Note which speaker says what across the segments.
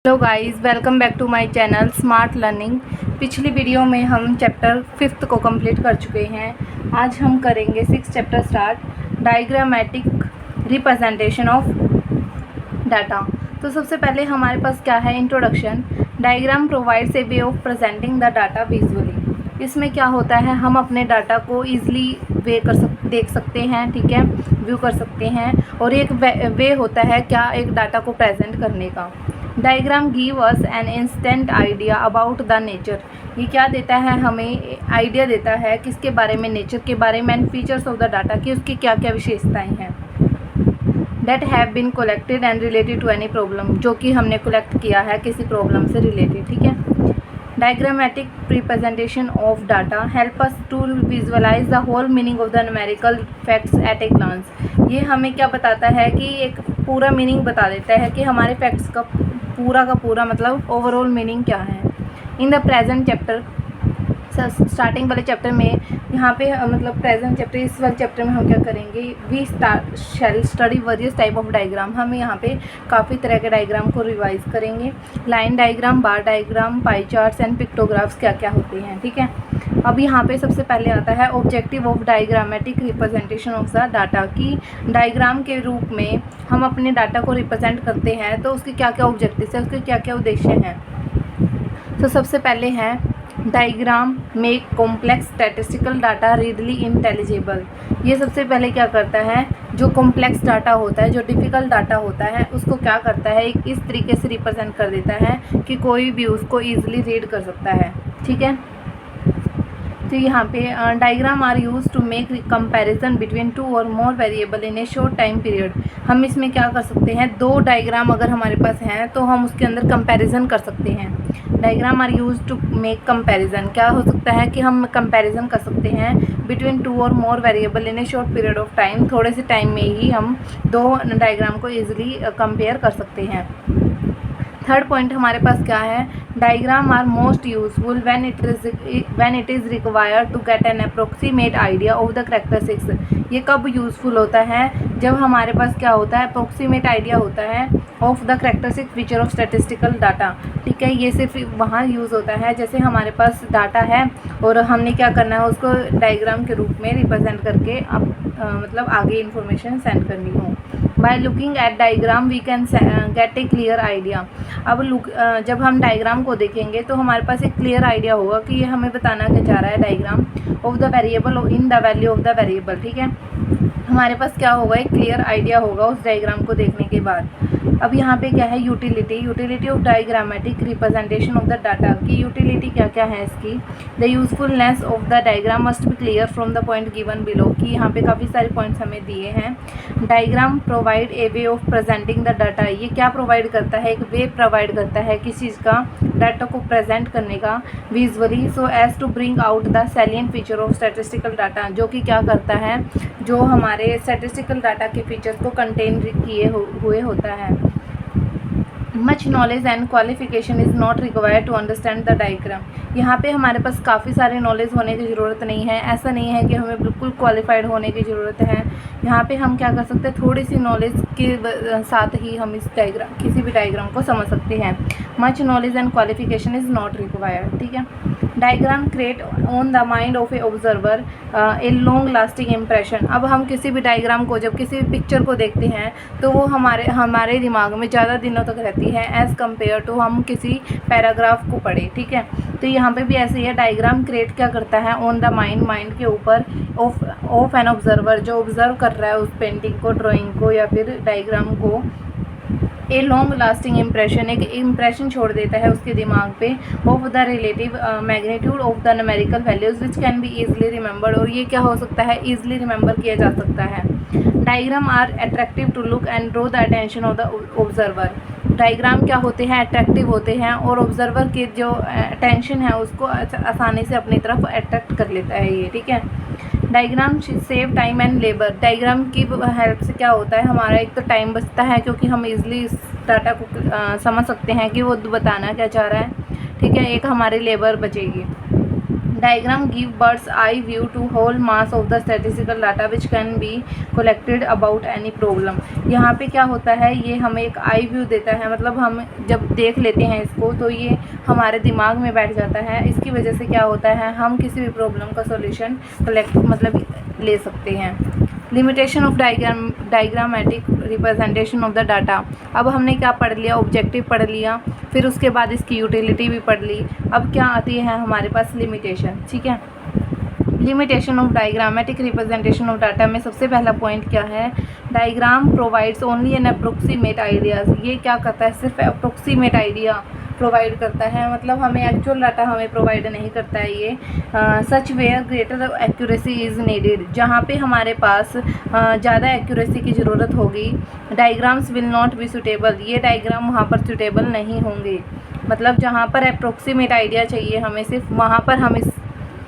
Speaker 1: Hello guys, welcome back to my channel smart learning. पिछली video में हम chapter 5th को कंप्लीट कर चुके हैं। आज हम करेंगे 6th chapter start, diagrammatic representation of data. तो सबसे पहले हमारे पास क्या है, introduction. Diagram provides a way of presenting the data visually. इसमें क्या होता है, हम अपने डाटा को ईजिली देख सकते हैं, ठीक है, व्यू कर सकते हैं। और एक वे होता है क्या, एक डाटा को प्रेजेंट करने का। Diagram give us an instant idea about the nature. ये क्या देता है, हमें आइडिया देता है किसके बारे में, नेचर के बारे में, and features of the data की उसकी क्या क्या विशेषताएं हैं। That have been collected and related to any problem, जो कि हमने कलेक्ट किया है किसी प्रॉब्लम से रिलेटेड, ठीक है। Diagrammatic representation of data help us to visualise the whole meaning of the numerical facts at a glance. ये हमें क्या बताता है कि एक पूरा मीनिंग बता देता है कि हमारे फैक्ट्स का पूरा मतलब ओवरऑल मीनिंग क्या है। In the present chapter, starting वाले चैप्टर में यहाँ पे मतलब प्रेजेंट चैप्टर, इस वाले चैप्टर में हम क्या करेंगे, we shall study various type of diagram. हम यहाँ पे काफ़ी तरह के डायग्राम को रिवाइज करेंगे। Line diagram, bar diagram, pie charts and pictographs क्या क्या होते हैं, ठीक है। अब यहाँ पे सबसे पहले आता है objective of diagrammatic representation of the data, की डायग्राम के रूप में हम अपने डाटा को रिप्रेजेंट करते हैं तो उसके क्या क्या ऑब्जेक्टिव है, उसके क्या क्या उद्देश्य हैं। तो सबसे पहले है diagram make complex statistical data readily intelligible. ये सबसे पहले क्या करता है, जो कॉम्प्लेक्स डाटा होता है, जो डिफ़िकल्ट डाटा होता है, उसको क्या करता है, एक इस तरीके से रिप्रेजेंट कर देता है कि कोई भी उसको ईजिली रीड कर सकता है, ठीक है। तो यहाँ पे diagram are use to make comparison between two or more variable in a short time period. हम इसमें क्या कर सकते हैं, दो डायग्राम अगर हमारे पास हैं तो हम उसके अंदर कंपैरिजन कर सकते हैं। Diagram are use to make comparison, क्या हो सकता है कि हम कंपैरिजन कर सकते हैं between two or more variable in a short period of time. थोड़े से टाइम में ही हम दो डायग्राम को ईजिली कंपेयर कर सकते हैं। थर्ड पॉइंट हमारे पास क्या है, diagram are most useful when it is required to get an approximate idea of the characteristics. ये कब यूज़फुल होता है, जब हमारे पास क्या होता है, अप्रोक्सीमेट आइडिया होता है of the characteristic feature of statistical data, ठीक है। ये सिर्फ वहाँ यूज़ होता है जैसे हमारे पास डाटा है और हमने क्या करना है, उसको डायग्राम के रूप में रिप्रेजेंट करके मतलब आगे इन्फॉर्मेशन सेंड करनी हो। By looking at diagram we can get a clear idea. अब जब हम डायग्राम को देखेंगे तो हमारे पास एक क्लियर आइडिया होगा कि ये हमें बताना क्या चाह रहा है, diagram of the variable in the value of the variable, ठीक है। हमारे पास क्या होगा, एक क्लियर आइडिया होगा उस डायग्राम को देखने के बाद। अब यहाँ पे क्या है, utility of diagrammatic representation of the data की यूटिलिटी क्या क्या है इसकी। The usefulness of the diagram must be clear from the point given below, कि यहाँ पे काफ़ी सारे पॉइंट्स हमें दिए हैं। Diagram provide a way of presenting the data. ये क्या प्रोवाइड करता है, एक वे प्रोवाइड करता है किस चीज़ का, डाटा को प्रेजेंट करने का visually, so as to bring out the salient feature of statistical data, जो कि क्या करता है, जो हमारे स्टैटिस्टिकल डाटा के फीचर्स को कंटेन किए हुए होता है। Much knowledge and qualification is not required to understand the diagram. यहाँ पे हमारे पास काफ़ी सारे नॉलेज होने की ज़रूरत नहीं है। ऐसा नहीं है कि हमें बिल्कुल क्वालिफाइड होने की ज़रूरत है। यहाँ पे हम क्या कर सकते हैं, थोड़ी सी नॉलेज के साथ ही हम इस डायग्राम, किसी भी डायग्राम को समझ सकते हैं। Much knowledge and qualification is not required, ठीक है। Diagram create on the mind of a observer a long lasting impression. अब हम किसी भी डायग्राम को, जब किसी भी पिक्चर को देखते हैं तो वो हमारे दिमाग में ज़्यादा दिनों तक रहती है एज़ कम्पेयर टू हम किसी पैराग्राफ को पढ़े, ठीक है। तो यहाँ पे भी ऐसे ही है, डायग्राम क्रिएट क्या करता है, ऑन द माइंड के ऊपर ऑफ एन ऑब्जर्वर, जो ऑब्जर्व कर रहा है उस पेंटिंग को, ड्राइंग को या फिर डायग्राम को, ए लॉन्ग लास्टिंग इम्प्रेशन, एक इम्प्रेशन छोड़ देता है उसके दिमाग पे, of the relative magnitude of the numerical values which can be easily remembered. और ये क्या हो सकता है, ईजिली रिमेंबर किया जा सकता है। Diagram are attractive to look and draw the attention of the observer. Diagram क्या होते हैं, अट्रैक्टिव होते हैं और ऑब्जर्वर की जो अटेंशन है उसको आसानी से अपनी तरफ अट्रैक्ट कर लेता है ये, ठीक है। Diagram save time and labour. Diagram की हेल्प से क्या होता है, हमारा एक तो टाइम बचता है क्योंकि हम इजीली इस डाटा को समझ सकते हैं कि वो बताना क्या चाह रहा है, ठीक है। एक हमारी लेबर बचेगी। Diagram give bird's eye view to whole mass of the statistical data which can be collected about any problem। यहाँ पे क्या होता है, ये हमें एक आई व्यू देता है, मतलब हम जब देख लेते हैं इसको तो ये हमारे दिमाग में बैठ जाता है। इसकी वजह से क्या होता है, हम किसी भी प्रॉब्लम का सॉल्यूशन कलेक्ट मतलब ले सकते हैं। Limitation of diagrammatic representation of the data. अब हमने क्या पढ़ लिया, ऑब्जेक्टिव पढ़ लिया, फिर उसके बाद इसकी यूटिलिटी भी पढ़ ली। अब क्या आती है हमारे पास, लिमिटेशन। ठीक है, limitation of diagrammatic representation of data में सबसे पहला पॉइंट क्या है, diagram provides only an approximate ideas. ये क्या करता है, सिर्फ अप्रोक्सीमेट आइडिया प्रोवाइड करता है, मतलब हमें एक्चुअल डाटा हमें प्रोवाइड नहीं करता है ये। Such where greater accuracy is needed, जहाँ पे हमारे पास ज़्यादा एक्यूरेसी की ज़रूरत होगी। Diagrams will not be suitable, ये डायग्राम वहाँ पर सूटेबल नहीं होंगे। मतलब जहाँ पर अप्रोक्सीमेट आइडिया चाहिए हमें, सिर्फ वहाँ पर हम इस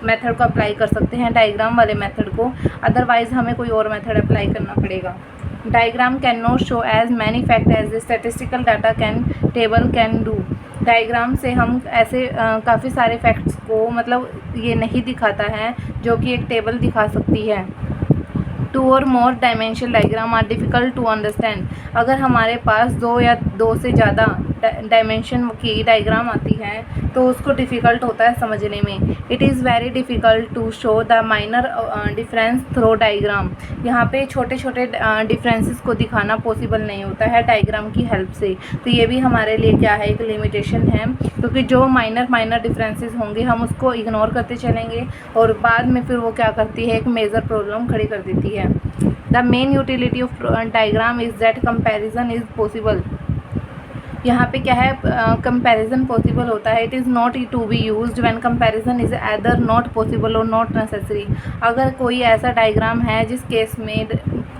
Speaker 1: मेथड को अप्लाई कर सकते हैं, डायग्राम वाले मेथड को, अदरवाइज़ हमें कोई और मेथड अप्लाई करना पड़ेगा। Diagram can not show as many fact as statistical data table can do. Diagram से हम ऐसे काफ़ी सारे फैक्ट्स को मतलब ये नहीं दिखाता है जो कि एक टेबल दिखा सकती है। 2 or more dimensional diagram are difficult to understand. अगर हमारे पास 2 या 2 से ज़्यादा डायमेंशन की डायग्राम आती है तो उसको डिफ़िकल्ट होता है समझने में। It is very difficult to show the minor difference through diagram. यहाँ पे छोटे छोटे डिफरेंसेस को दिखाना पॉसिबल नहीं होता है डायग्राम की हेल्प से। तो ये भी हमारे लिए क्या है, एक लिमिटेशन है, क्योंकि जो माइनर डिफरेंसेस होंगे हम उसको इग्नोर करते चलेंगे और बाद में फिर वो क्या करती है, एक मेजर प्रॉब्लम खड़ी कर देती है। The main utility of diagram is that comparison is possible. यहाँ पे क्या है, कंपैरिजन पॉसिबल होता है। It is not to be used when comparison is either not possible और नॉट नेसेसरी। अगर कोई ऐसा डायग्राम है जिस केस में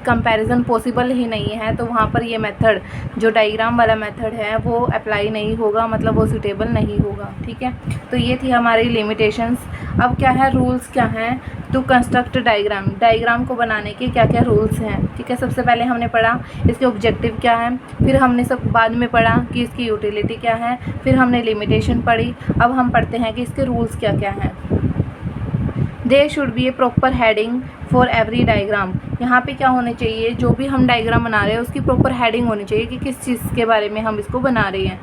Speaker 1: कंपैरिजन पॉसिबल ही नहीं है तो वहाँ पर ये मेथड, जो डायग्राम वाला मेथड है, वो अप्लाई नहीं होगा, मतलब वो सूटेबल नहीं होगा। ठीक है, तो ये थी हमारी लिमिटेशंस। अब क्या है, रूल्स क्या हैं टू कंस्ट्रक्ट डायग्राम। डायग्राम को बनाने के क्या क्या रूल्स हैं। ठीक है, सबसे पहले हमने पढ़ा इसके ऑब्जेक्टिव क्या है, फिर हमने सब बाद में पढ़ा कि इसकी यूटिलिटी क्या है, फिर हमने लिमिटेशन पढ़ी। अब हम पढ़ते हैं कि इसके रूल्स क्या क्या हैं। There should be a proper heading for every diagram. यहाँ पे क्या होने चाहिए, जो भी हम डायग्राम बना रहे हैं उसकी प्रॉपर हेडिंग होनी चाहिए कि किस चीज़ के बारे में हम इसको बना रहे हैं।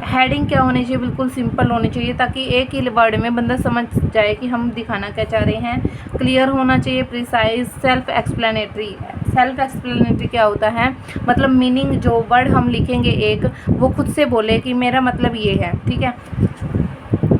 Speaker 1: हेडिंग क्या होनी चाहिए, बिल्कुल सिंपल होनी चाहिए ताकि एक ही वर्ड में बंदा समझ जाए कि हम दिखाना क्या चाह रहे हैं। क्लियर होना चाहिए, precise, self explanatory. Self explanatory क्या होता है, मतलब मीनिंग, जो वर्ड हम लिखेंगे एक, वो खुद से बोले कि मेरा मतलब ये है। ठीक है,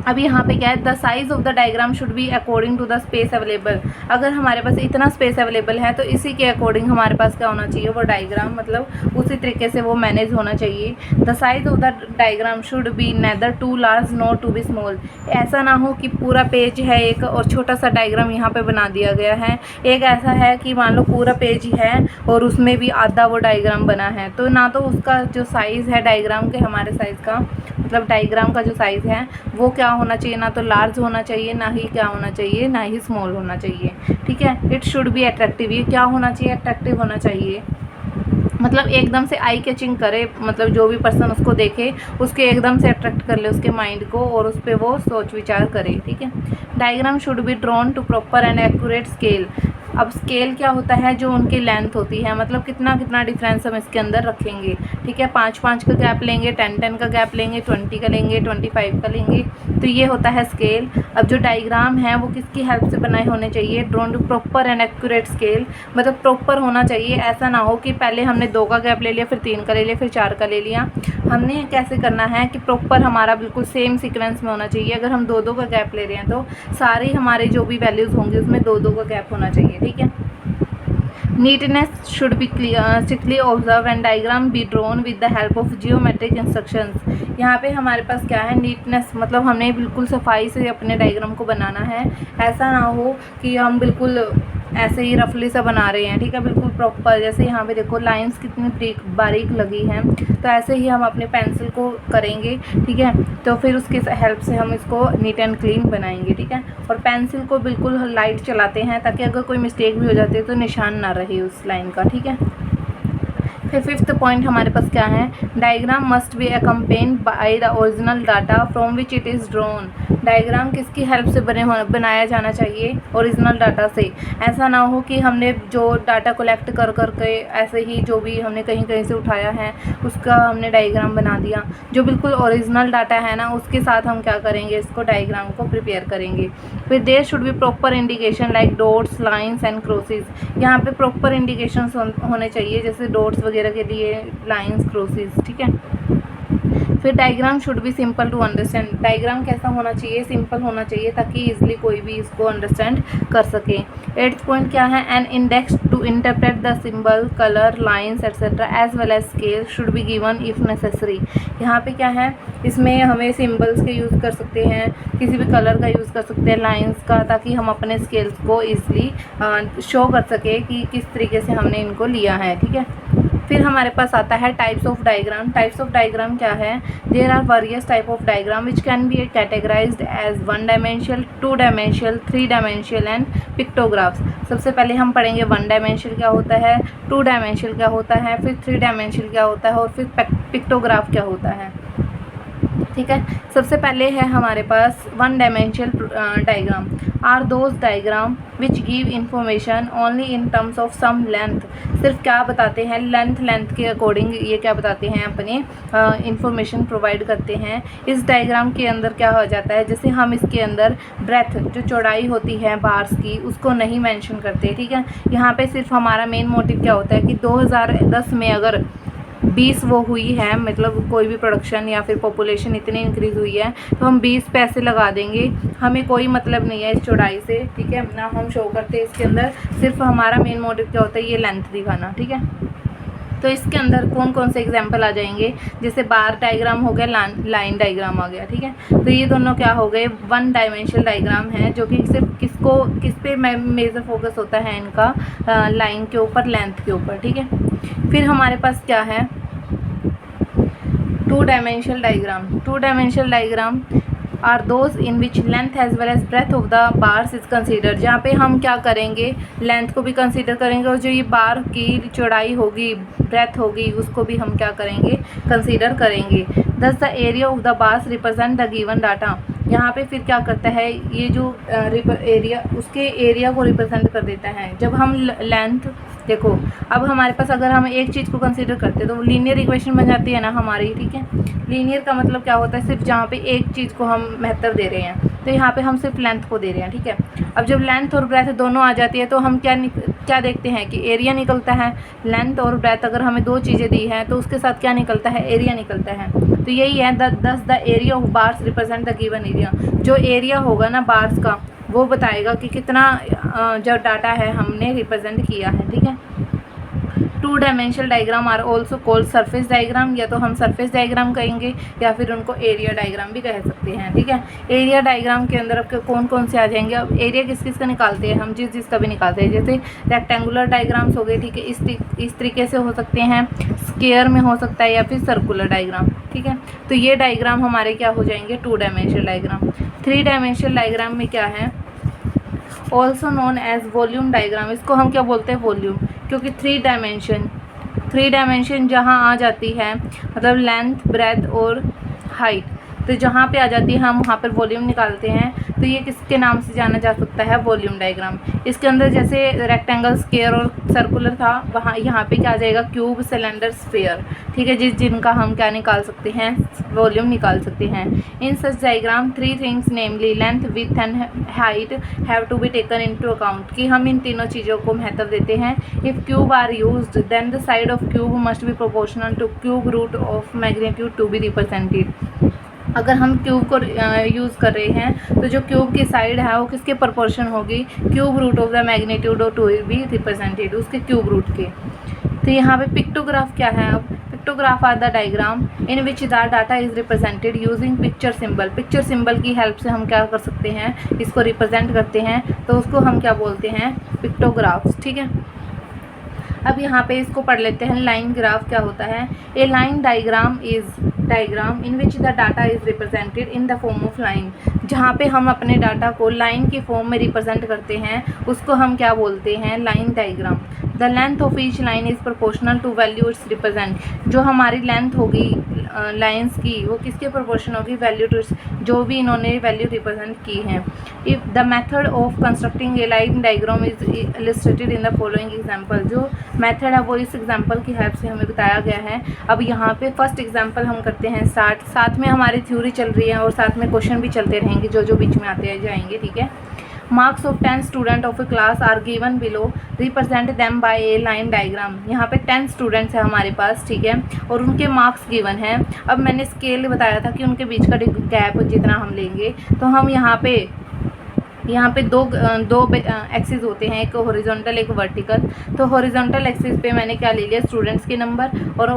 Speaker 1: अब यहाँ पे क्या है, the size of the diagram should be according to the space available. अगर हमारे पास इतना स्पेस अवेलेबल है तो इसी के अकॉर्डिंग हमारे पास क्या होना चाहिए, वो डायग्राम, मतलब उसी तरीके से वो मैनेज होना चाहिए। The size of the diagram should be neither too large not to be small. ऐसा ना हो कि पूरा पेज है एक और छोटा सा डायग्राम यहाँ पे बना दिया गया है। एक ऐसा है कि मान लो पूरा पेज है और उसमें भी आधा वो डायग्राम बना है, तो ना तो उसका जो साइज़ है डायग्राम के, हमारे साइज़ का, मतलब डायग्राम का जो साइज़ है वो क्या होना चाहिए, ना तो लार्ज होना चाहिए, ना ही क्या होना चाहिए, ना ही स्मॉल होना चाहिए। ठीक है, इट शुड बी अट्रैक्टिव। ये क्या होना चाहिए, अट्रैक्टिव होना चाहिए, मतलब एकदम से आई कैचिंग करे, मतलब जो भी पर्सन उसको देखे उसके एकदम से अट्रैक्ट कर ले उसके माइंड को और उस पर वो सोच विचार करे। ठीक है, diagram should be drawn to proper and accurate scale. अब स्केल क्या होता है, जो उनकी लेंथ होती है, मतलब कितना कितना डिफरेंस हम इसके अंदर रखेंगे। ठीक है, 5-5 का गैप लेंगे, 10-10 का गैप लेंगे, 20 का लेंगे, 25 का लेंगे, तो ये होता है स्केल। अब जो डायग्राम है वो किसकी हेल्प से बनाए होने चाहिए, drawn to proper and accurate scale, मतलब प्रॉपर होना चाहिए। ऐसा ना हो कि पहले हमने 2 का गैप ले लिया, फिर 3 का ले लिया, फिर 4 का ले लिया। हमने कैसे करना है कि प्रॉपर हमारा बिल्कुल सेम सीक्वेंस में होना चाहिए। अगर हम 2-2 का गैप ले रहे हैं तो सारी हमारे जो भी वैल्यूज़ होंगी उसमें 2-2 का गैप होना चाहिए। ठीक है, neatness should be strictly observe and diagram be drawn with the help of geometric instructions. यहाँ पे हमारे पास क्या है, नीटनेस, मतलब हमने बिल्कुल सफाई से अपने डायग्राम को बनाना है। ऐसा ना हो कि हम बिल्कुल ऐसे ही रफली सा बना रहे हैं। ठीक है, बिल्कुल प्रॉपर, जैसे यहाँ पे देखो लाइंस कितनी बारीक लगी हैं, तो ऐसे ही हम अपने पेंसिल को करेंगे। ठीक है, तो फिर उसके हेल्प से हम इसको नीट एंड क्लीन बनाएंगे। ठीक है, और पेंसिल को बिल्कुल लाइट चलाते हैं ताकि अगर कोई मिस्टेक भी हो जाती है तो निशान ना रहे उस लाइन का। ठीक है, फिर फिफ्थ पॉइंट हमारे पास क्या है, diagram must be accompanied by the original data from which it is drawn. Diagram किसकी हेल्प से बनाया जाना चाहिए, ओरिजिनल डाटा से। ऐसा ना हो कि हमने जो डाटा कलेक्ट कर के ऐसे ही जो भी हमने कहीं कहीं से उठाया है उसका हमने डायग्राम बना दिया। जो बिल्कुल ओरिजिनल डाटा है ना उसके साथ हम क्या करेंगे, इसको डायग्राम को प्रिपेयर करेंगे। फिर there should be proper indication like dots, lines and crosses. यहाँ पे प्रॉपर इंडिकेशंस होने चाहिए, जैसे डॉट्स वगैरह के लिए, लाइन्स, क्रॉसेस, ठीक है। फिर diagram should be simple to understand. Diagram कैसा होना चाहिए, सिंपल होना चाहिए ताकि इजीली कोई भी इसको अंडरस्टैंड कर सके। एट्थ पॉइंट क्या है, an index to interpret the symbol, colour, lines etcetera as well as scale should be given if necessary. यहाँ पे क्या है, इसमें हमें सिंबल्स के यूज़ कर सकते हैं, किसी भी कलर का यूज़ कर सकते हैं, लाइन्स का, ताकि हम अपने स्केल्स को ईज़िली शो कर सके कि किस तरीके से हमने इनको लिया है, ठीक है। फिर हमारे पास आता है types of diagram. Types of diagram क्या है, there are various type of diagram which can be categorised as 1 dimensional, 2 dimensional, 3 dimensional and pictographs. सबसे पहले हम पढ़ेंगे 1 डायमेंशनल क्या होता है, 2 डायमेंशनल क्या होता है, फिर 3 डायमेंशनल क्या होता है और फिर पिक्टोग्राफ क्या होता है, ठीक है। सबसे पहले है हमारे पास 1 dimensional diagram are those diagram which give information only in terms of some length. सिर्फ क्या बताते हैं, लेंथ के अकॉर्डिंग ये क्या बताते हैं, अपने इंफॉर्मेशन प्रोवाइड करते हैं। इस डायग्राम के अंदर क्या हो जाता है, जैसे हम इसके अंदर ब्रेथ जो चौड़ाई होती है बार्स की उसको नहीं मेंशन करते, ठीक है। यहाँ पे सिर्फ हमारा मेन मोटिव क्या होता है कि 2010 में अगर 20 वो हुई है, मतलब कोई भी प्रोडक्शन या फिर पॉपुलेशन इतनी इंक्रीज़ हुई है तो हम 20 पैसे लगा देंगे, हमें कोई मतलब नहीं है इस चौड़ाई से, ठीक है ना। हम शो करते हैं इसके अंदर, सिर्फ हमारा मेन मोटिव क्या होता है, ये लेंथ दिखाना, ठीक है। तो इसके अंदर कौन कौन से एग्जाम्पल आ जाएंगे, जैसे बार डायग्राम हो गया, लाइन डायग्राम आ गया, ठीक है। तो ये दोनों क्या हो गए, 1 डायमेंशनल डायग्राम है, जो कि सिर्फ किस पे मेजर फोकस होता है इनका, लाइन के ऊपर, लेंथ के ऊपर, ठीक है। फिर हमारे पास क्या है 2 dimensional diagram. 2 dimensional diagram are those in which length as well as breadth of the bars is consider. जहाँ पे हम क्या करेंगे, लेंथ को भी कंसीडर करेंगे और जो ये बार की चौड़ाई होगी, ब्रेथ होगी, उसको भी हम क्या करेंगे, कंसीडर करेंगे। दस the area of the bars represent the given data. यहाँ पे फिर क्या करता है, ये जो एरिया उसके एरिया को रिप्रेजेंट कर देता है। जब हम लेंथ देखो, अब हमारे पास अगर हम एक चीज़ को कंसीडर करते हैं तो लीनियर इक्वेशन बन जाती है ना हमारी, ठीक है। लीनियर का मतलब क्या होता है, सिर्फ जहाँ पे एक चीज़ को हम महत्व दे रहे हैं, तो यहाँ पे हम सिर्फ लेंथ को दे रहे हैं, ठीक है। अब जब लेंथ और ब्रेथ दोनों आ जाती है तो हम क्या देखते हैं कि एरिया निकलता है। लेंथ और ब्रेथ अगर हमें 2 चीज़ें दी हैं तो उसके साथ क्या निकलता है, एरिया निकलता है। तो यही है the area of bars represent the given area. जो एरिया होगा ना बार्स का, वो बताएगा कि कितना जो डाटा है हमने रिप्रेजेंट किया है, ठीक है। 2 dimensional diagram are also called surface diagram, या तो हम सरफेस डायग्राम कहेंगे या फिर उनको एरिया डायग्राम भी कह सकते हैं, ठीक है। एरिया डायग्राम के अंदर आपके कौन कौन से आ जाएंगे, अब एरिया किस किस का निकालते हैं हम, जिस का भी निकालते हैं, जैसे रेक्टेंगुलर डायग्राम्स हो गए, ठीक है, इस तरीके से हो सकते हैं, स्क्वायर में हो सकता है या फिर सर्कुलर डायग्राम, ठीक है। तो ये डायग्राम हमारे क्या हो जाएंगे, 2 डायमेंशनल डायग्राम। 3 डायमेंशनल डायग्राम में क्या है, also known as volume diagram. इसको हम क्या बोलते हैं, वॉल्यूम, क्योंकि 3 डायमेंशन जहाँ आ जाती है, मतलब लेंथ, ब्रेथ और हाइट, तो जहाँ पे आ जाती है हम वहाँ पर वॉल्यूम निकालते हैं। तो ये किसके नाम से जाना जा सकता है, वॉल्यूम डायग्राम। इसके अंदर जैसे रेक्टेंगल, स्क्वायर और सर्कुलर था, वहाँ यहाँ पे क्या आ जाएगा, क्यूब, सिलेंडर, स्फीयर, ठीक है, जिनका हम क्या निकाल सकते हैं, वॉल्यूम निकाल सकते हैं। In such diagram 3 things namely length, width and height have to be taken into account, कि हम इन तीनों चीज़ों को महत्व देते हैं। If cube are used then the side of cube must be proportional to cube root of magnitude to be रिप्रेजेंटेड। अगर हम क्यूब को यूज़ कर रहे हैं तो जो क्यूब की साइड है वो किसके प्रोपोर्शन होगी, cube root of the magnitude of to be represented, उसके क्यूब रूट के। तो यहाँ पे पिक्टोग्राफ क्या है, अब pictograph are the diagram in which the data is represented using picture symbol. Picture symbol की हेल्प से हम क्या कर सकते हैं, इसको रिप्रेजेंट करते हैं, तो उसको हम क्या बोलते हैं, पिक्टोग्राफ्स, ठीक है। अब यहाँ पे इसको पढ़ लेते हैं, लाइन ग्राफ क्या होता है। A line diagram is diagram in which the data is represented in the form of line. जहाँ पे हम अपने डाटा को लाइन की फॉर्म में रिप्रेजेंट करते हैं उसको हम क्या बोलते हैं, line diagram. The length of each line is proportional to value its represent. जो हमारी लेंथ होगी लाइंस की वो किसके प्रोपोर्शन होगी, वैल्यू टू जो भी इन्होंने वैल्यू रिप्रेजेंट की है। If the method of constructing A line diagram is illustrated in the following example. जो मेथड है वो इस एग्जांपल की हेल्प से हमें बताया गया है। अब यहाँ पे फर्स्ट एग्जांपल हम करते हैं स्टार्ट। साथ में हमारी थ्योरी चल रही है और साथ में क्वेश्चन भी चलते रहेंगे जो बीच में आते जाएंगे, ठीक है। Marks of 10 student of a class are given below, represent them by a line diagram. यहाँ पे 10 स्टूडेंट्स हैं हमारे पास, ठीक है, और उनके मार्क्स गिवन हैं। अब मैंने स्केल बताया था कि उनके बीच का गैप जितना हम लेंगे, तो हम यहाँ पे दो एक्सिस होते हैं, एक हॉरिजॉन्टल एक वर्टिकल। तो हॉरिजॉन्टल एक्सिस पे मैंने क्या ले लिया, स्टूडेंट्स के नंबर, और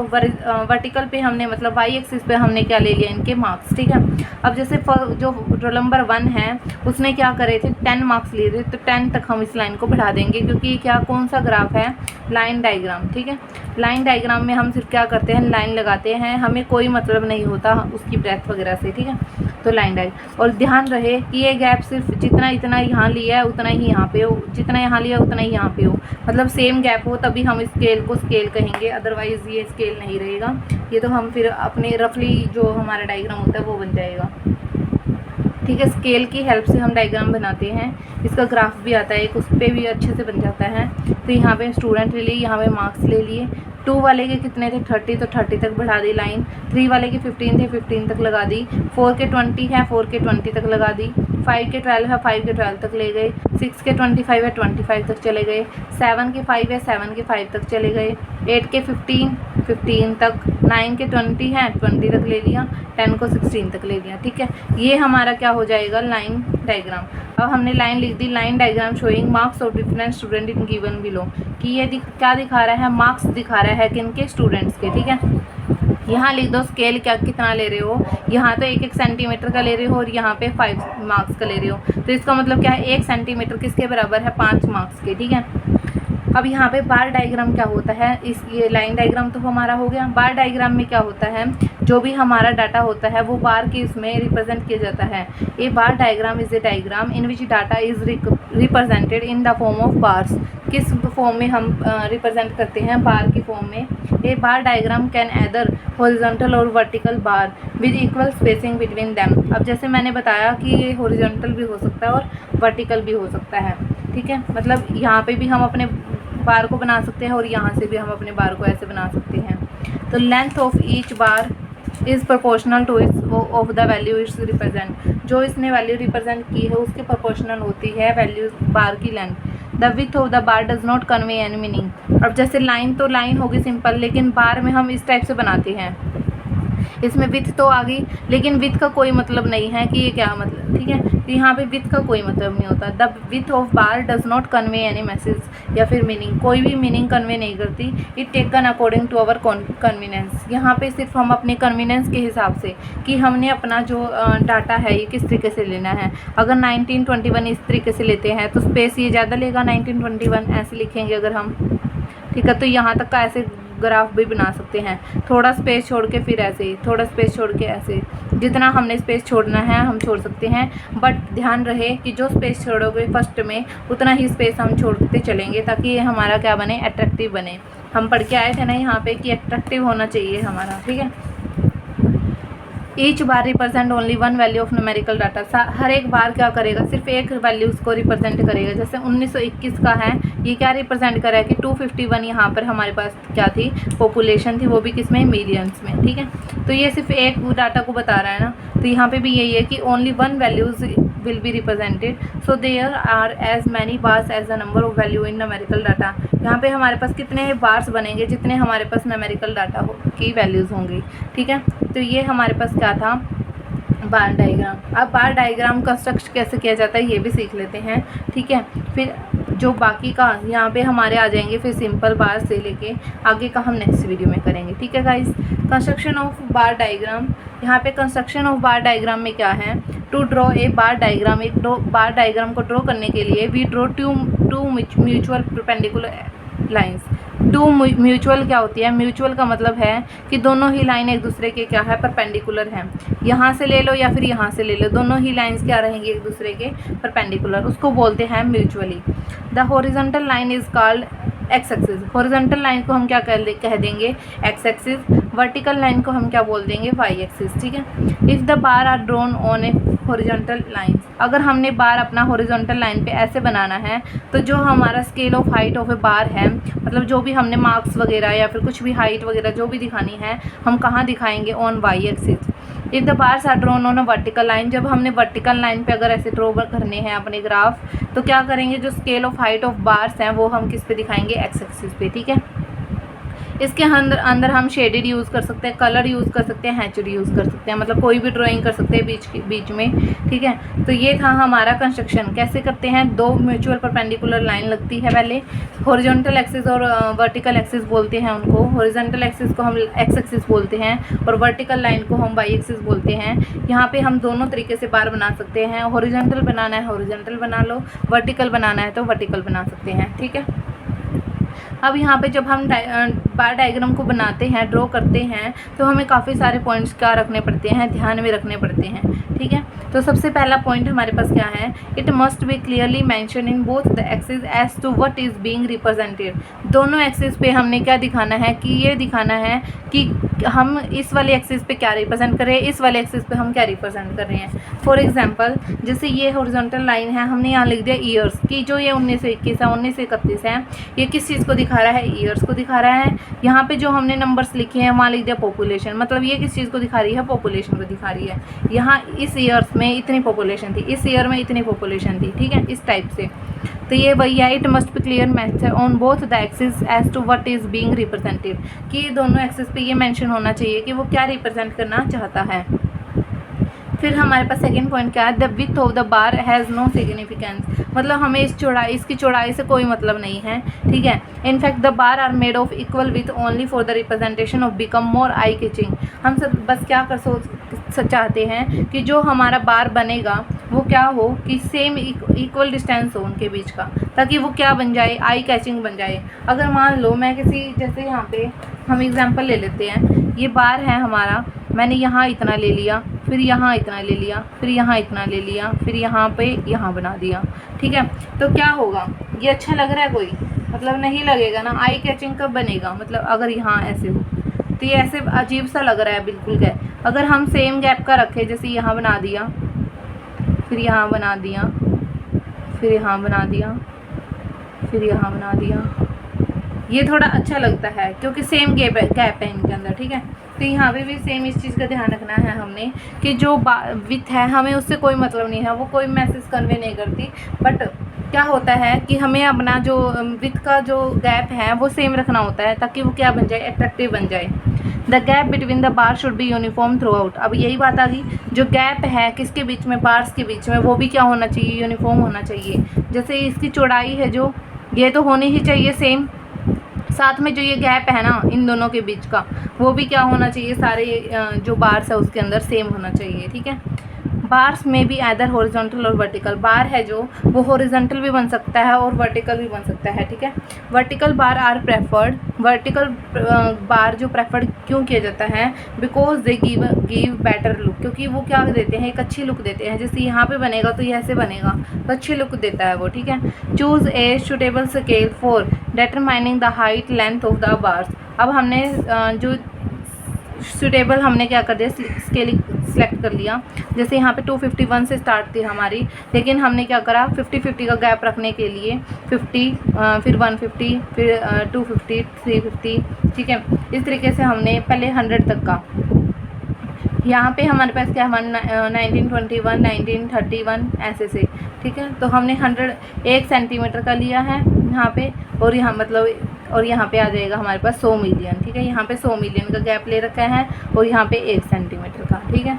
Speaker 1: वर्टिकल पे हमने मतलब वाई एक्सिस पे हमने क्या ले लिया, इनके मार्क्स, ठीक है। अब जैसे जो रोल नंबर 1 है उसने क्या करे थे, 10 मार्क्स लिए थे, तो 10 तक हम इस लाइन को बढ़ा देंगे, क्योंकि क्या कौन सा ग्राफ है, लाइन डायग्राम, ठीक है। लाइन डायग्राम में हम सिर्फ क्या करते हैं, लाइन लगाते हैं, हमें कोई मतलब नहीं होता उसकी ब्रेथ वगैरह से, ठीक है। तो लाइन डायग्राम, और ध्यान रहे कि ये गैप सिर्फ जितना इतना यहाँ लिया है उतना ही यहाँ पे हो, जितना यहाँ लिया उतना ही यहाँ पे हो, मतलब सेम गैप हो, तभी हम स्केल को स्केल कहेंगे, अदरवाइज़ ये स्केल नहीं रहेगा। ये तो हम फिर अपने रफली जो हमारा डायग्राम होता है वो बन जाएगा, ठीक है। स्केल की हेल्प से हम डायग्राम बनाते हैं, इसका ग्राफ भी आता है एक, उस पर भी अच्छे से बन जाता है। तो यहाँ पे स्टूडेंट ले लिए, यहाँ पे मार्क्स ले लिए। 2 वाले के कितने थे, 30, तो 30 तक बढ़ा दी लाइन। 3 वाले के 15 थे, 15 तक लगा दी। 4 के 20 है, 4 के 20 तक लगा दी। 5 के 12 है, 5 के 12 तक ले गए। 6 के 25 है, 25 तक चले गए। 7 के 5 है, 7 के 5 तक चले गए। 8 के 15 तक। 9 के 20 है, 20 तक ले लिया। 10 को 16 तक ले लिया, ठीक है। ये हमारा क्या हो जाएगा, लाइन डायग्राम। अब हमने लाइन लिख दी, line diagram showing marks of different student in given below, कि ये क्या दिखा रहा है, मार्क्स दिखा रहा है किनके, स्टूडेंट्स के, ठीक है। यहाँ लिख दो स्केल क्या कितना ले रहे हो, यहाँ तो 1-1 सेंटीमीटर का ले रहे हो और यहाँ पे 5 मार्क्स का ले रहे हो, तो इसका मतलब क्या है, 1 सेंटीमीटर किसके बराबर है, 5 मार्क्स के, ठीक है। अब यहाँ पे बार डायग्राम क्या होता है, ये लाइन डायग्राम तो हमारा हो गया। बार डायग्राम में क्या होता है, जो भी हमारा डाटा होता है वो बार के इसमें रिप्रेजेंट किया जाता है। A bar diagram is a diagram in which data is represented in the form of bars. किस फॉर्म में हम रिप्रेजेंट करते हैं, बार की फॉर्म में। A bar diagram can either horizontal or vertical bar with equal spacing between them. अब जैसे मैंने बताया कि ये हॉरिजॉन्टल भी हो सकता है और वर्टिकल भी हो सकता है, ठीक है। मतलब यहाँ पे भी हम अपने बार को बना सकते हैं और यहाँ से भी हम अपने बार को ऐसे बना सकते हैं। तो length of each bar is proportional to its of the value its represent. जो इसने वैल्यू रिप्रेजेंट की है उसके प्रोपोर्शनल होती है वैल्यू बार की length. The width of the bar does not convey any meaning. अब जैसे लाइन तो लाइन होगी सिंपल, लेकिन बार में हम इस टाइप से बनाते हैं, इसमें विथ तो आ गई, लेकिन विथ का कोई मतलब नहीं है कि ये क्या मतलब, ठीक है। तो यहाँ पे विथ का कोई मतलब नहीं होता। The width of bar does not convey any message या फिर मीनिंग, कोई भी मीनिंग कन्वे नहीं करती। It taken according to our convenience. यहाँ पे सिर्फ हम अपने कन्वीनियंस के हिसाब से कि हमने अपना जो डाटा है ये किस तरीके से लेना है। अगर 1921 इस तरीके से लेते हैं तो स्पेस ये ज़्यादा लेगा, 1921 ऐसे लिखेंगे अगर हम, ठीक है। तो यहाँ तक का ऐसे ग्राफ भी बना सकते हैं, थोड़ा स्पेस छोड़ के फिर ऐसे, थोड़ा स्पेस छोड़ के ऐसे, जितना हमने स्पेस छोड़ना है हम छोड़ सकते हैं। बट ध्यान रहे कि जो स्पेस छोड़ोगे फर्स्ट में उतना ही स्पेस हम छोड़ते चलेंगे, ताकि ये हमारा क्या बने, अट्रैक्टिव बने। हम पढ़ के आए थे ना यहाँ पे कि अट्रैक्टिव होना चाहिए हमारा, ठीक है। Each bar represent only one value of numerical data. हर एक बार क्या करेगा, सिर्फ एक वैल्यू उसको रिप्रेजेंट करेगा। जैसे 1921 का है, ये क्या रिप्रेजेंट करा है कि 251 यहाँ पर हमारे पास क्या थी, पॉपुलेशन थी, वो भी किस में, मिलियंस में, ठीक है। तो ये सिर्फ एक डाटा को बता रहा है ना, तो यहाँ पे भी यही है कि only one values will be represented, so there are as many bars as the number of value in numerical data. यहाँ पे हमारे पास कितने बार्स बनेंगे, जितने हमारे पास न्यूमेरिकल डाटा की वैल्यूज़ होंगी, ठीक है। तो ये हमारे पास क्या था, बार डायग्राम। अब बार डायग्राम कंस्ट्रक्ट कैसे किया जाता है ये भी सीख लेते हैं, ठीक है। फिर जो बाकी का यहाँ पे हमारे आ जाएंगे, फिर सिंपल बार से लेके आगे का हम नेक्स्ट वीडियो में करेंगे, ठीक है guys. Construction of bar diagram, यहाँ पे कंस्ट्रक्शन ऑफ बार डायग्राम में क्या है, to draw a bar diagram. एक बार डायग्राम को ड्रॉ करने के लिए we draw two mutual perpendicular lines. Two mutual क्या होती है, म्यूचुअल का मतलब है कि दोनों ही लाइन एक दूसरे के क्या है, परपेंडिकुलर हैं। यहाँ से ले लो या फिर यहाँ से ले लो, दोनों ही लाइंस क्या रहेंगी, एक दूसरे के परपेंडिकुलर, उसको बोलते हैं mutually. The horizontal line is called x axis, horizontal line को हम क्या कह देंगे एक्स एक्सिस, वर्टिकल लाइन को हम क्या बोल देंगे वाई एक्सिस, ठीक है। If the bar are drawn on a horizontal line, अगर हमने बार अपना हॉरिजॉन्टल लाइन पे ऐसे बनाना है तो जो हमारा स्केल ऑफ हाइट ऑफ ए बार है, मतलब जो भी हमने मार्क्स वगैरह या फिर कुछ भी हाइट वगैरह जो भी दिखानी है हम कहाँ दिखाएंगे, on Y axis. If the bars are drawn on a vertical line, जब हमने वर्टिकल लाइन पे अगर ऐसे ड्रॉ करने हैं अपने ग्राफ तो क्या करेंगे, जो scale of height of bars हैं वो हम किस पे दिखाएंगे, एक्स एक्सिस पे, ठीक है। इसके अंदर हम शेडेड यूज़ कर सकते हैं, कलर यूज़ कर सकते हैं, हैचड यूज़ कर सकते हैं, मतलब कोई भी ड्राइंग कर सकते हैं बीच में, ठीक है। तो ये था हमारा कंस्ट्रक्शन। कैसे करते हैं, दो म्यूचुअल परपेंडिकुलर लाइन लगती है पहले, हॉरिजॉन्टल एक्सिस और वर्टिकल एक्सिस बोलते हैं उनको। हॉरिजॉन्टल एक्सिस को हम एक्स एक्सिस बोलते हैं और वर्टिकल लाइन को हम वाई एक्सिस बोलते हैं। यहाँ पे हम दोनों तरीके से बार बना सकते हैं, हॉरिजॉन्टल बनाना है हॉरिजॉन्टल बना लो, वर्टिकल बनाना है तो वर्टिकल बना सकते हैं, ठीक है। अब यहाँ पे जब हम बार डायग्राम को बनाते हैं, ड्रॉ करते हैं, तो हमें काफ़ी सारे पॉइंट्स क्या रखने पड़ते हैं, ध्यान में रखने पड़ते हैं, ठीक है। तो सबसे पहला पॉइंट हमारे पास क्या है, it must be clearly mention in both the axis as to what is being represented. दोनों एक्सिस पे हमने क्या दिखाना है कि ये दिखाना है कि हम इस वाले एक्सिस पे क्या रिप्रेजेंट कर रहे हैं, इस वाले एक्सिस पे हम क्या रिप्रेजेंट कर रहे हैं। फॉर एग्जांपल जैसे ये हॉरिजॉन्टल लाइन है, हमने यहाँ लिख दिया ईयर्स की, जो ये 1921 है 1931 है, ये किस चीज़ को दिखा रहा है, ईयर्स को दिखा रहा है। यहाँ पे जो हमने नंबर्स लिखे हैं वहाँ लिख दिया पॉपुलेशन, मतलब ये किस चीज़ को दिखा रही है, पॉपुलेशन को दिखा रही है। यहाँ इस ईयर्स में इतनी पॉपुलेशन थी, इस ईयर में इतनी पॉपुलेशन थी, ठीक है, इस टाइप से। तो ये वही है, it must be clear message on both the axis as to what is being represented, कि दोनों एक्सिस पे ये मेंशन होना चाहिए कि वो क्या रिप्रेजेंट करना चाहता है। फिर हमारे पास सेकंड पॉइंट क्या है, the width of the bar has no significance, मतलब हमें इसकी चौड़ाई से कोई मतलब नहीं है, ठीक है। In fact the bar are made of equal width only for the representation of become more eye catching. हम सब बस क्या चाहते हैं कि जो हमारा बार बनेगा वो क्या हो कि सेम इक्वल डिस्टेंस हो उनके बीच का, ताकि वो क्या बन जाए, आई कैचिंग बन जाए। अगर मान लो मैं किसी, जैसे यहाँ पे हम एग्जांपल ले लेते हैं, ये बार है हमारा, मैंने यहाँ इतना ले लिया, फिर यहाँ इतना ले लिया, फिर यहाँ इतना ले लिया, फिर यहाँ पे यहाँ बना दिया, ठीक है। तो क्या होगा, ये अच्छा लग रहा है कोई, मतलब नहीं लगेगा ना। आई कैचिंग कब बनेगा, मतलब अगर यहाँ ऐसे हो तो ये ऐसे अजीब सा लग रहा है बिल्कुल गैप। अगर हम सेम गैप का रखें, जैसे यहाँ बना दिया, फिर यहाँ बना दिया, फिर यहाँ बना दिया, फिर यहाँ बना दिया, ये थोड़ा अच्छा लगता है क्योंकि सेम गैप है इनके अंदर, ठीक है। तो यहाँ पे भी सेम इस चीज़ का ध्यान रखना है हमने कि जो विथ है हमें उससे कोई मतलब नहीं है, वो कोई मैसेज कन्वे नहीं करती। बट क्या होता है कि हमें अपना जो विथ का जो गैप है वो सेम रखना होता है, ताकि वो क्या बन जाए, अट्रैक्टिव बन जाए। The gap between the bar should be uniform through out. अब यही बात आ गई, जो गैप है किसके बीच में, बार्स के बीच में, वो भी क्या होना चाहिए, यूनिफॉर्म होना चाहिए। जैसे इसकी चौड़ाई है जो, ये तो होनी ही चाहिए सेम, साथ में जो ये गैप है ना इन दोनों के बीच का, वो भी क्या होना चाहिए, सारे जो बार्स है उसके अंदर सेम होना चाहिए, ठीक है। बार्स में भी आइदर हॉरिजॉन्टल और वर्टिकल, बार है जो वो हॉरिजॉन्टल भी बन सकता है और वर्टिकल भी बन सकता है, ठीक है। Vertical bar are preferred, vertical bar जो प्रेफर्ड क्यों किया जाता है, because they give better look, क्योंकि वो क्या देते हैं, एक अच्छी लुक देते हैं। जैसे यहाँ पे बनेगा तो ये ऐसे बनेगा तो अच्छी लुक देता है वो, ठीक है। Choose a suitable scale for determining the height length of the bars. अब हमने जो सुटेबल हमने क्या कर दिया, स्केल सेलेक्ट कर लिया। जैसे यहाँ पे 251 से स्टार्ट थी हमारी, लेकिन हमने क्या करा, 50-50 का गैप रखने के लिए 50, फिर 150, फिर 250, 350, ठीक है। इस तरीके से हमने पहले 100 तक का। यहाँ पे हमारे पास क्या, हमारा 1921, 1931 ऐसे से, ठीक है। तो हमने 1 सेंटीमीटर का लिया है यहाँ पे, और यहाँ मतलब और यहाँ पे आ जाएगा हमारे पास 100 मिलियन, ठीक है। यहाँ पे 100 मिलियन का गैप ले रखा है और यहाँ पे 1 सेंटीमीटर का, ठीक है।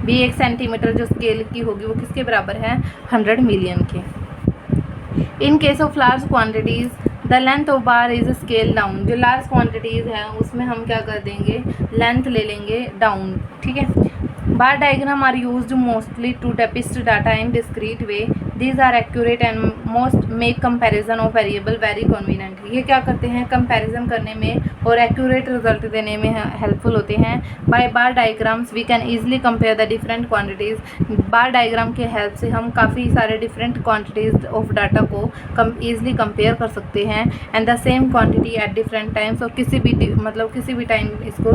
Speaker 1: भी 1 सेंटीमीटर जो स्केल की होगी वो किसके बराबर है, 100 मिलियन के। In case of large quantities the length of bar is scale down. जो लार्ज क्वान्टिटीज़ है उसमें हम क्या कर देंगे, लेंथ ले लेंगे डाउन, ठीक है। Bar diagram are used mostly to depict data in discrete way, these are accurate and most make comparison of variable very convenient. ये क्या करते हैं, कंपैरिजन करने में और एक्यूरेट रिजल्ट देने में हेल्पफुल होते हैं। By bar diagrams we can easily compare the different quantities. Bar diagram के हेल्प से हम काफ़ी सारे डिफरेंट क्वांटिटीज़ ऑफ डाटा को ईजिली कंपेयर कर सकते हैं and the same quantity at different times, और किसी भी टाइम इसको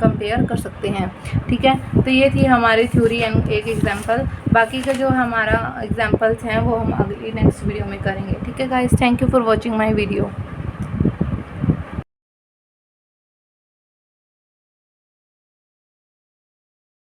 Speaker 1: कंपेयर कर सकते हैं। ठीक है, तो ये थी हमारी थ्योरी एंड एक एग्जांपल। बाकी का जो हमारा एग्जांपल्स हैं वो हम अगली नेक्स्ट वीडियो में करेंगे। ठीक है guys, thank you for watching my video.